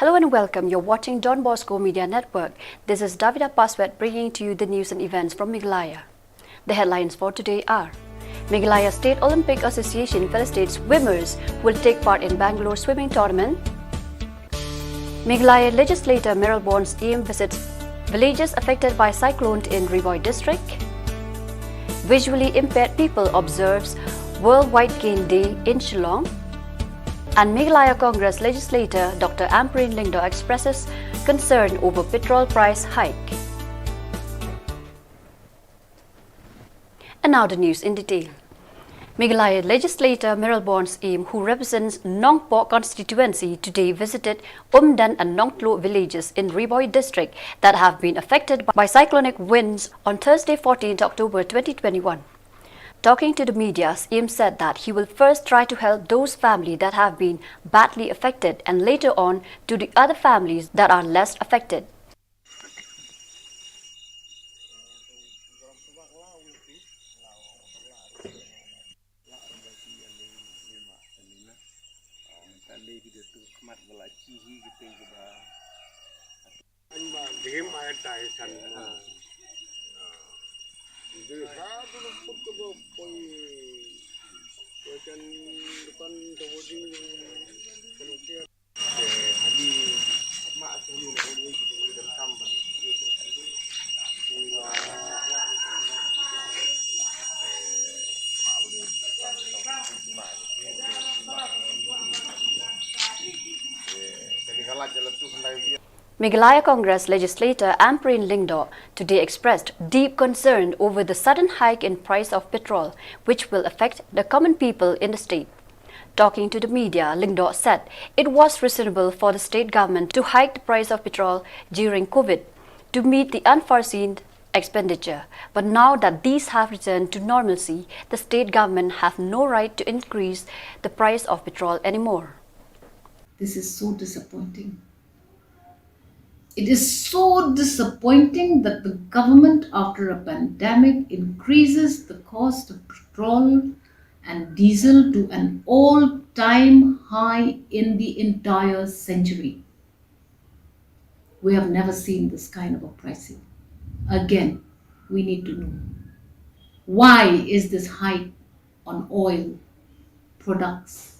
Hello and welcome. You're watching Don Bosco Media Network. This is Davida Paswet bringing to you the news and events from Meghalaya. The headlines for today are: Meghalaya State Olympic Association felicitates swimmers who will take part in Bangalore swimming tournament. Meghalaya legislator Meryl Bonds EM visits villages affected by cyclone in Rivoy district. Visually impaired people observes World White Cane Day in Shillong. And Meghalaya Congress legislator Dr. Ampreen Lingdo expresses concern over petrol price hike. And now the news in detail. Meghalaya legislator Meryl Bonds EM, who represents Nongpo constituency, today visited Umdan and Nongtlo villages in Rivoy district that have been affected by cyclonic winds on Thursday 14th October 2021. Talking to the media, EM said that he will first try to help those families that have been badly affected and later on to the other families that are less affected. Meghalaya Congress legislator Ampreen Lingdo today expressed deep concern over the sudden hike in price of petrol, which will affect the common people in the state. Talking to the media, Lingdo said it was reasonable for the state government to hike the price of petrol during COVID to meet the unforeseen expenditure. But now that these have returned to normalcy, the state government have no right to increase the price of petrol anymore. This is so disappointing. It is so disappointing that the government, after a pandemic, increases the cost of petrol and diesel to an all-time high in the entire century. We have never seen this kind of a pricing. Again, we need to know, why is this hike on oil products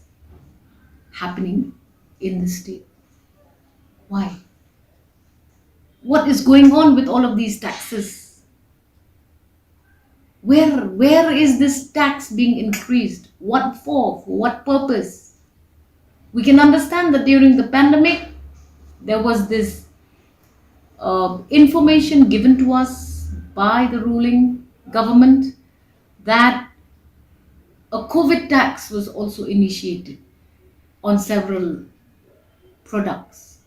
happening in the state? Why? What is going on with all of these taxes? Where is this tax being increased? What for? For what purpose? We can understand that during the pandemic, there was this information given to us by the ruling government that a COVID tax was also initiated on several products.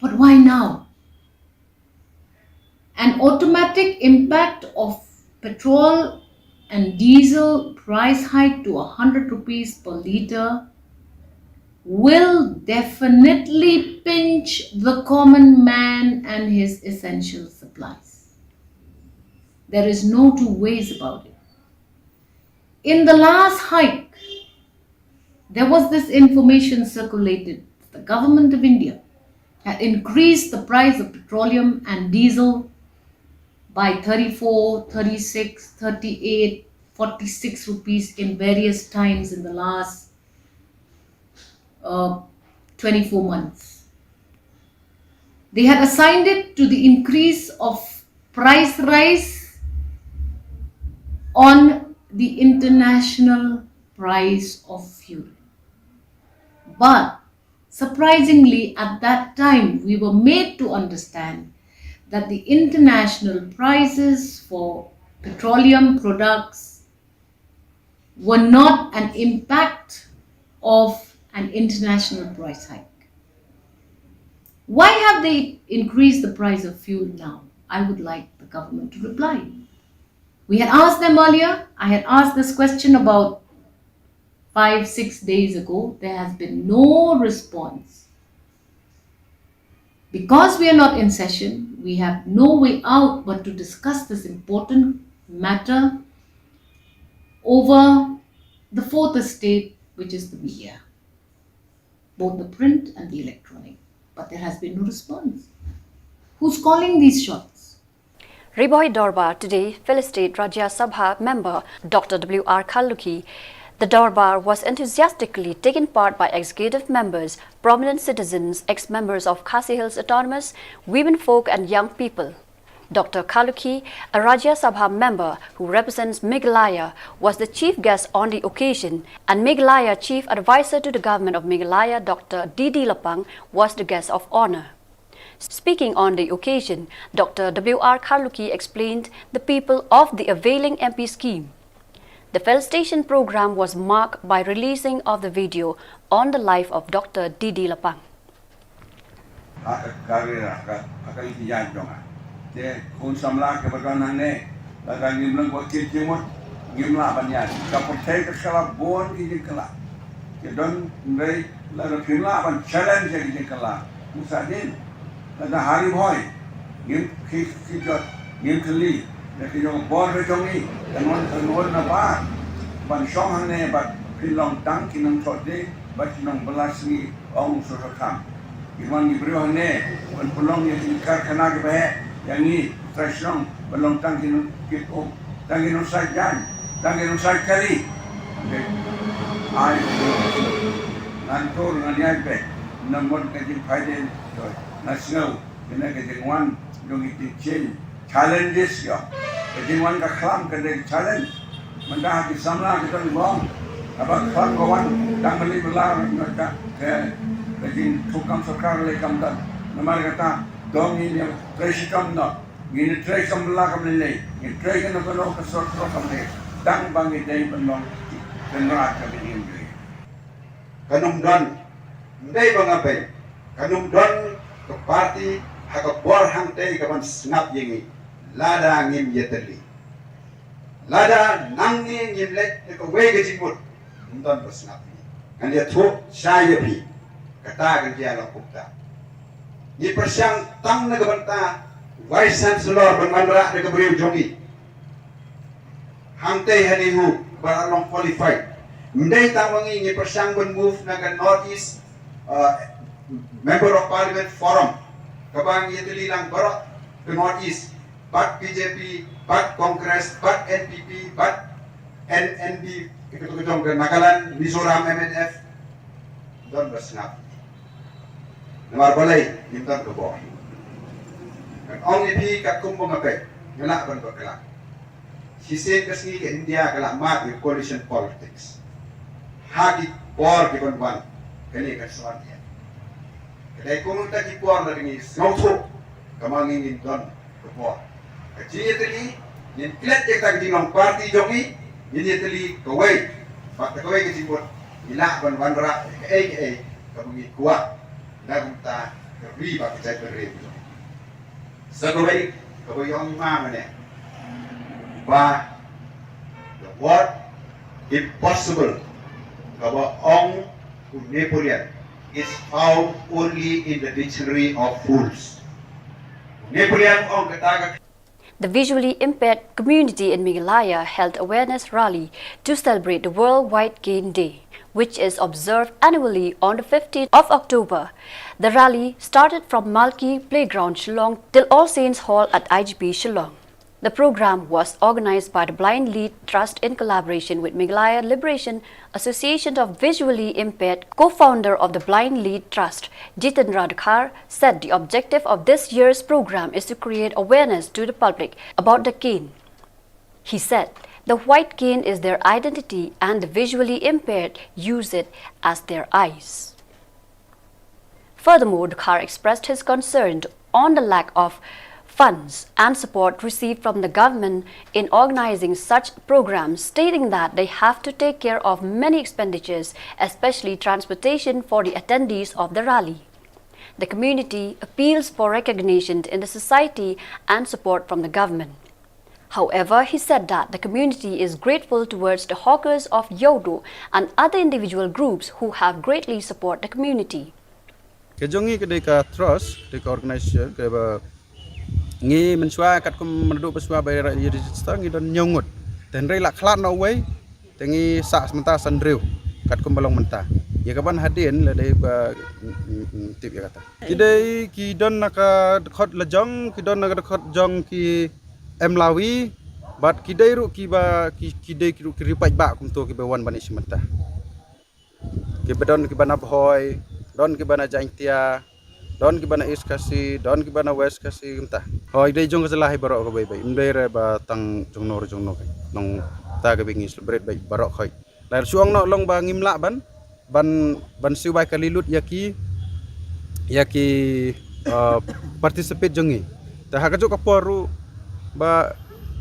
But why now? An automatic impact of petrol and diesel price hike to 100 rupees per litre will definitely pinch the common man and his essential supplies. There is no two ways about it. In the last hike, there was this information circulated. The government of India had increased the price of petroleum and diesel by 34, 36, 38, 46 rupees in various times in the last 24 months. They had assigned it to the increase of price rise on the international price of fuel. But surprisingly, at that time, we were made to understand that the international prices for petroleum products were not an impact of an international price hike. Why have they increased the price of fuel now? I would like the government to reply. We had asked them earlier. I had asked this question about 5-6 days ago. There has been no response. Because we are not in session, we have no way out but to discuss this important matter over the fourth estate, which is the media, both the print and the electronic. but there has been no response. Who's calling these shots? Riboy Dorbar today, Phil State Rajya Sabha member Dr. W R Khalooki. The Dorbar was enthusiastically taken part by executive members, prominent citizens, ex-members of Khasi Hills Autonomous, women folk and young people. Dr. Khalooki, a Rajya Sabha member who represents Meghalaya, was the chief guest on the occasion, and Meghalaya Chief Advisor to the Government of Meghalaya, Dr. D.D. Lapang, was the guest of honor. Speaking on the occasion, Dr. W R Khalooki explained the people of the availing MP scheme. The felicitation program was marked by releasing of the video on the life of Dr. D.D. Lapang. Ada hari boy, kijot, keli, kijot bor betongi, dan apa, ban song hane, bat Shillong tang kinang tode, bat kinang belasmi ong sorotam. Iman diberi hane, ban pulong yang ikar kena kebahe, yang ni Shillong belong tang kinang kito, tang kinang sajan, tang kinang kali. Ay, nantor ngani pe, namun kajin faiden. National, kena kejengwan, dong itu change challenges ya. Kejengwan kaklam kena challenge. Mendah hati samla kita libong. Apa kaklam kawan, dah beli belar mereka ke kejeng tukang sokar lekam dan. Nama kata dong ini tresikan dah. Ini tresam belar kami ni. Ini tresan apa dong kesor kami. Dang bangi day benong kenrat kami ini. Kanum don, day bangapai. Kanum don ke parti hak bor hang tei kaman snap yengi lada ngim yeteli lada nangi ngim lek ke wege jimut ndon ko snap kan dia thu saya pi kata kan dia lokupta ni persyang tang na gabanta vice chancellor banmandra de kabriu jongi hang tei hani hu baralong qualified ndai tang wangi ni persyang ban move na kan northeast Member of Parliament Forum, kabang yetili lang barok ke Northeast, bat BJP, bat Congress, bat NPP, bat NND, ikut-ikutong ke Nagaland, Mizoram, MNF, don bersnap. Namar balay, minta ke bawah. Dan orang ini kat kumpul ngapai, ngelak ban berkelak. Sisi kesini ke India kelak mat di coalition politics. Hagi por di ban kini kesuan dia. Kedai komunitas di puan dari ni semua kamang ingin don kepuan. Kecil tadi, yang kilat je tak dijinong parti joki, yang tadi kawai, fakta kawai kecibut, ilak ban rak, kamu kuat, dan kita beri bagi saya beri. Sekawai kawai yang mana? Bah, the word impossible, kawai ong Napoleon. Is found only in the dictionary of fools. Napoleon on kataga. The visually impaired community in Meghalaya held awareness rally to celebrate the Worldwide Cane Day, which is observed annually on the 15th of October. The rally started from Malki Playground Shillong till All Saints Hall at IGP Shillong. The program was organized by the Blind Lead Trust in collaboration with Meghalaya Liberation Association of Visually Impaired. Co-founder of the Blind Lead Trust, Jitendra Dhakhar, said the objective of this year's program is to create awareness to the public about the cane. He said the white cane is their identity and the visually impaired use it as their eyes. Furthermore, Dhakhar expressed his concern on the lack of funds and support received from the government in organizing such programs, stating that they have to take care of many expenditures, especially transportation for the attendees of the rally. The community appeals for recognition in the society and support from the government. However, he said that the community is grateful towards the hawkers of Yodo and other individual groups who have greatly supported the community. Kejongi kedeka trust, kedeka organisasi, kedeka ngi mensua kat kum menduk pesua bayar register ngi don nyongut dan rei lak khlat no way tengi sak sementara sandriu kat kum balong mentah ya kaban hadin la dai ba tip ya kata kidai ki don naka khot lajong ki don naka khot jong ki emlawi bat kidai ru ki ba kidai ki ru ki ripai ba kum to ki ba wan bani simanta ki bedon ki bana boy don ki bana jaintia don ki bana east kasi don ki bana west kasi entah hoi dai jong salah barok ko bai bai indai re ba tang jongno nong ta ka bingi celebrate bai barok khoi la suang no long ba ngimla ban siu bai kalilut yaki participate jongi ta ha ka jo ka poru ba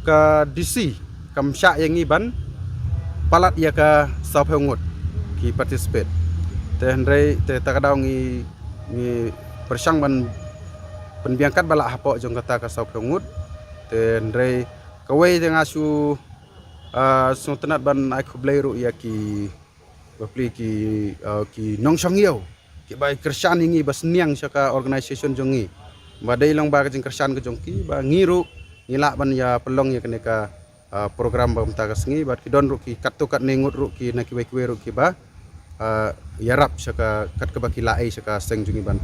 ka DC kam sya yang ban palat ya ka sa phongot ki participate te ndai te ta ka daw ngi persang ban penbiangkat balak hapok jong kata ka sa phongot te ndai kawai dengan asu so tenat ban ai khoblai ru yaki bapli ki nong sangyo ki bai kersan ingi bas niang saka organisation jongi badai long ba jing kersan ke jongki ba ngiru ngila ban ya pelong ya kene ka program ba mta kasngi bat ki don ru ki kat to kat nengut ru ki na ki bai kwe ru ki ba yarap saka kat ke baki lai saka seng jongi ban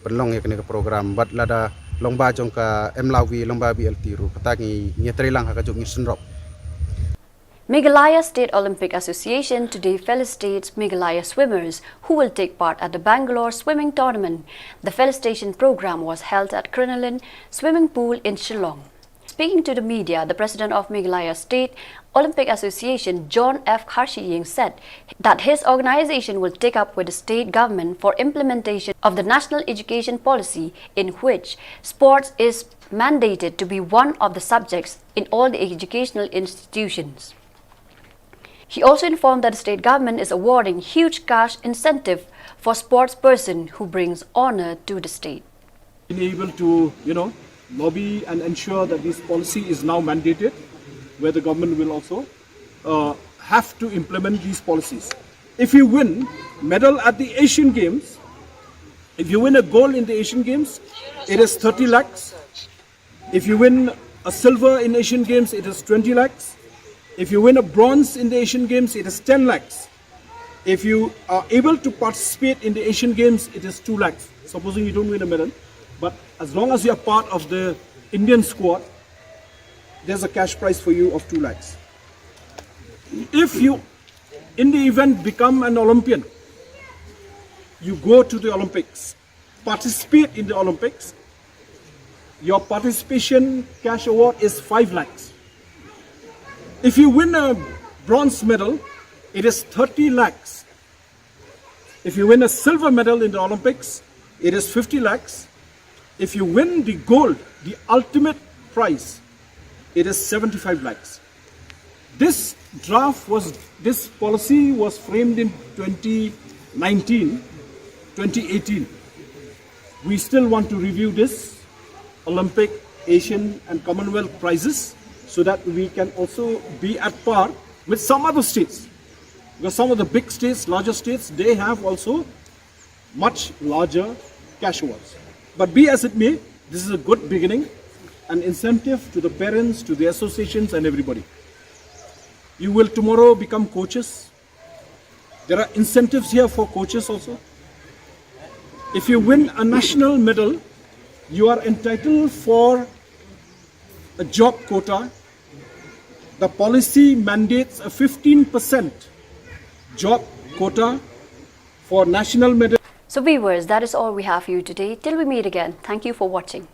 pelong ya kene ka program bat lada long ba jong ka emlawi long ba BLT ru kata ngi nyetrilang ha ka jong ngi senrop. Meghalaya State Olympic Association today felicitates Meghalaya swimmers who will take part at the Bangalore swimming tournament. The felicitation program was held at Crinoline Swimming Pool in Shillong. Speaking to the media, the president of Meghalaya State Olympic Association, John F. Kharshiying, said that his organization will take up with the state government for implementation of the national education policy in which sports is mandated to be one of the subjects in all the educational institutions. He also informed that the state government is awarding huge cash incentive for sports person who brings honor to the state. Being able to, lobby and ensure that this policy is now mandated, where the government will also have to implement these policies. If you win medal at the Asian Games, if you win a gold in the Asian Games, it is 30 lakhs. If you win a silver in Asian Games, it is 20 lakhs. If you win a bronze in the Asian Games, it is 10 lakhs. If you are able to participate in the Asian Games, it is 2 lakhs. Supposing you don't win a medal, but as long as you are part of the Indian squad, there's a cash prize for you of 2 lakhs. If you, in the event, become an Olympian, you go to the Olympics, participate in the Olympics, your participation cash award is 5 lakhs. If you win a bronze medal, it is 30 lakhs. If you win a silver medal in the Olympics, it is 50 lakhs. If you win the gold, the ultimate prize, it is 75 lakhs. This policy was framed in 2019, 2018. We still want to review this Olympic, Asian and Commonwealth prizes so that we can also be at par with some other states. Because some of the big states, larger states, they have also much larger cash awards. But be as it may, this is a good beginning, an incentive to the parents, to the associations and everybody. You will tomorrow become coaches. There are incentives here for coaches also. If you win a national medal, you are entitled for a job quota. The policy mandates a 15% job quota for national medal. So viewers, that is all we have for you today. Till we meet again, thank you for watching.